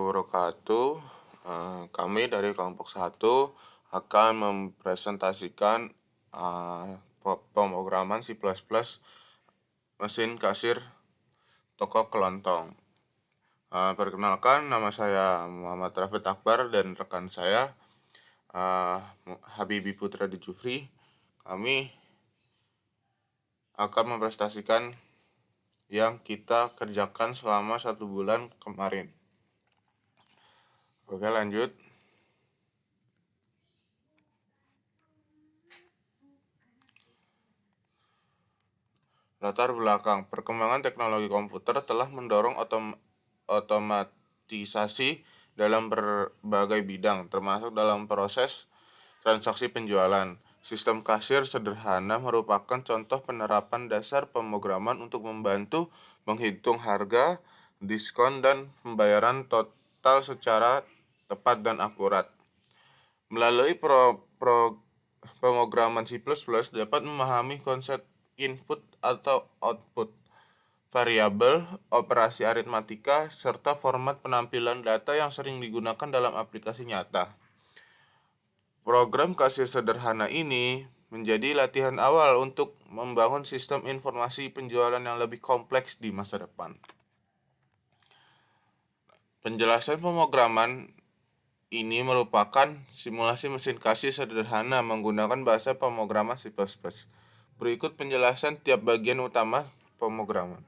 wabarakatuh. Kami dari kelompok 1 akan mempresentasikan pemrograman C++ mesin kasir toko kelontong. Perkenalkan, nama saya Muhammad Rafid Akbar dan rekan saya Habibi Putra di Jufri. Kami akan mempresentasikan yang kita kerjakan selama 1 bulan kemarin. Oke, lanjut. Latar belakang, perkembangan teknologi komputer telah mendorong otomatisasi dalam berbagai bidang, termasuk dalam proses transaksi penjualan. Sistem kasir sederhana merupakan contoh penerapan dasar pemrograman untuk membantu menghitung harga, diskon, dan pembayaran total secara tepat dan akurat. Melalui pemrograman C++ dapat memahami konsep input atau output, variabel, operasi aritmatika, serta format penampilan data yang sering digunakan dalam aplikasi nyata. Program kasir sederhana ini menjadi latihan awal untuk membangun sistem informasi penjualan yang lebih kompleks di masa depan. Penjelasan pemrograman ini merupakan simulasi mesin kasir sederhana menggunakan bahasa pemrograman C++. Berikut penjelasan tiap bagian utama pemrograman.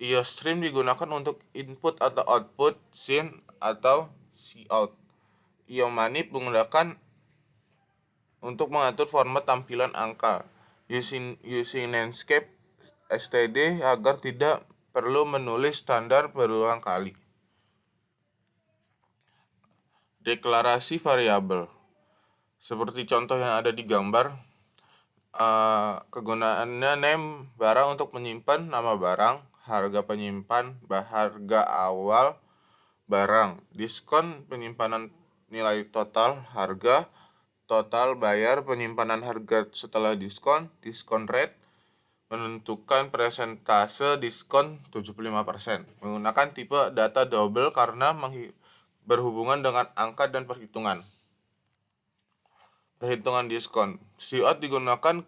IOStream digunakan untuk input atau output, SIN atau cout. IOManip menggunakan untuk mengatur format tampilan angka. UseNamespace std agar tidak perlu menulis standar berulang kali. Deklarasi variabel. Seperti contoh yang ada di gambar, kegunaannya name barang untuk menyimpan nama barang, harga penyimpan, harga awal barang, diskon penyimpanan nilai total harga, total bayar penyimpanan harga setelah diskon rate, menentukan persentase diskon 75%. Menggunakan tipe data double karena berhubungan dengan angka dan perhitungan. Perhitungan diskon. Cout digunakan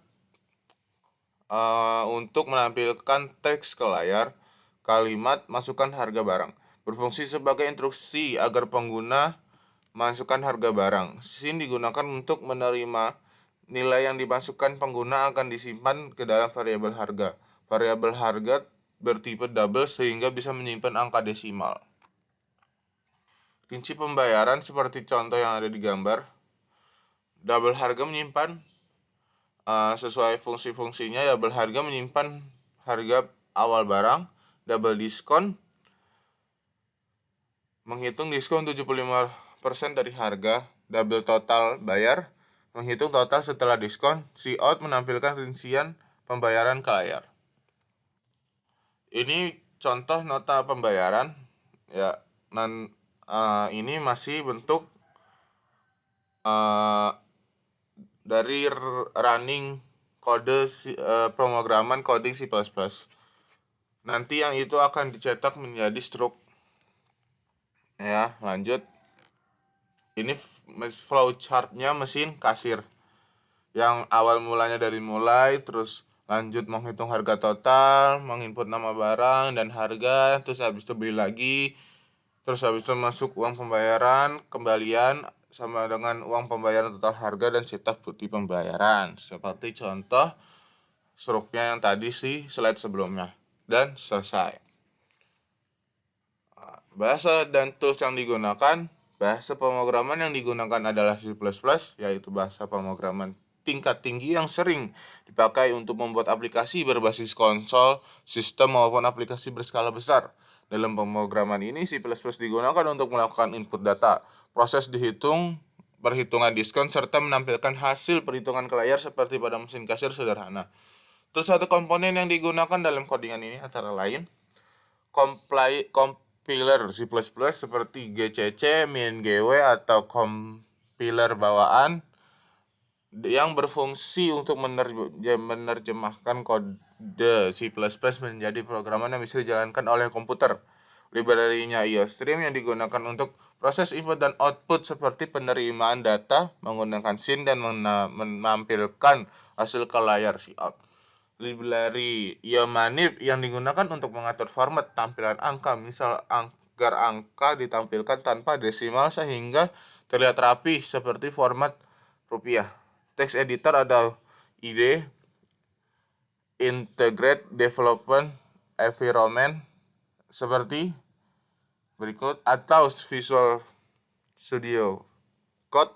untuk menampilkan teks ke layar. Kalimat masukkan harga barang berfungsi sebagai instruksi agar pengguna masukkan harga barang. SIN digunakan untuk menerima nilai yang dimasukkan pengguna akan disimpan ke dalam variabel harga. Variabel harga bertipe double sehingga bisa menyimpan angka desimal. Rinci pembayaran seperti contoh yang ada di gambar. Double harga menyimpan sesuai fungsi-fungsinya. Double harga menyimpan harga awal barang. Double diskon menghitung diskon 75% dari harga. Double total bayar menghitung total setelah diskon. Cout menampilkan rincian pembayaran ke layar. Ini contoh nota pembayaran ya. Ini masih bentuk dari running kode pemrograman coding C++. Nanti yang itu akan dicetak menjadi struk. Ya, lanjut. Ini flowchart-nya mesin kasir. Yang awal mulanya dari mulai, terus lanjut menghitung harga total, menginput nama barang dan harga, terus habis itu beli lagi, terus habis itu masuk uang pembayaran, kembalian sama dengan uang pembayaran total harga dan cetak bukti pembayaran. Seperti contoh struknya yang tadi sih slide sebelumnya. Dan selesai. Bahasa dan tools yang digunakan. Bahasa pemrograman yang digunakan adalah C++, yaitu bahasa pemrograman tingkat tinggi yang sering dipakai untuk membuat aplikasi berbasis konsol, sistem maupun aplikasi berskala besar. Dalam pemrograman ini, C++ digunakan untuk melakukan input data, proses perhitungan diskon, serta menampilkan hasil perhitungan ke layar seperti pada mesin kasir sederhana. Terus satu komponen yang digunakan dalam codingan ini antara lain compiler C++ seperti GCC, MinGW atau compiler bawaan yang berfungsi untuk menerjemahkan kode C++ menjadi programan yang bisa dijalankan oleh komputer. Library-nya IOStream yang digunakan untuk proses input dan output seperti penerimaan data menggunakan scene dan menampilkan hasil ke layar cout. Library IOManip yang digunakan untuk mengatur format tampilan angka, misal agar angka ditampilkan tanpa desimal sehingga terlihat rapi seperti format rupiah. Text editor ada IDE, Integrate Development Environment seperti berikut, atau Visual Studio Code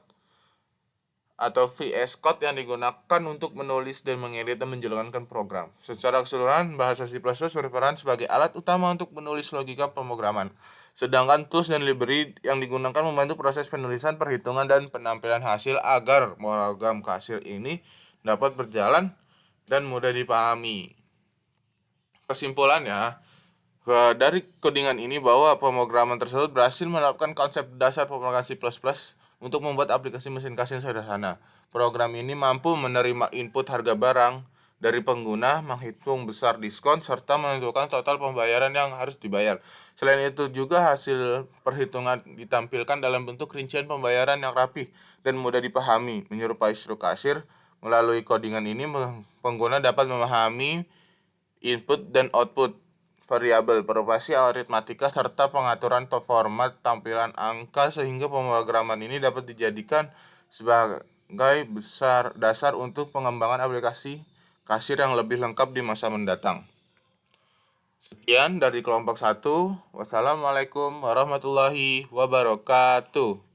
atau VS Code yang digunakan untuk menulis dan mengedit dan menjalankan program. Secara keseluruhan, bahasa C++ berperan sebagai alat utama untuk menulis logika pemrograman. Sedangkan tools dan library yang digunakan membantu proses penulisan, perhitungan, dan penampilan hasil agar program hasil ini dapat berjalan dan mudah dipahami. Kesimpulannya, dari codingan ini bahwa pemrograman tersebut berhasil menerapkan konsep dasar pemrograman C++ untuk membuat aplikasi mesin kasir sederhana. Program ini mampu menerima input harga barang dari pengguna, menghitung besar diskon, serta menentukan total pembayaran yang harus dibayar. Selain itu juga hasil perhitungan ditampilkan dalam bentuk rincian pembayaran yang rapi dan mudah dipahami. Menyerupai struk kasir, melalui codingan ini pengguna dapat memahami input dan output variabel, operasi aritmatika, serta pengaturan format tampilan angka sehingga pemrograman ini dapat dijadikan sebagai dasar untuk pengembangan aplikasi kasir yang lebih lengkap di masa mendatang. Sekian dari kelompok 1. Wassalamualaikum warahmatullahi wabarakatuh.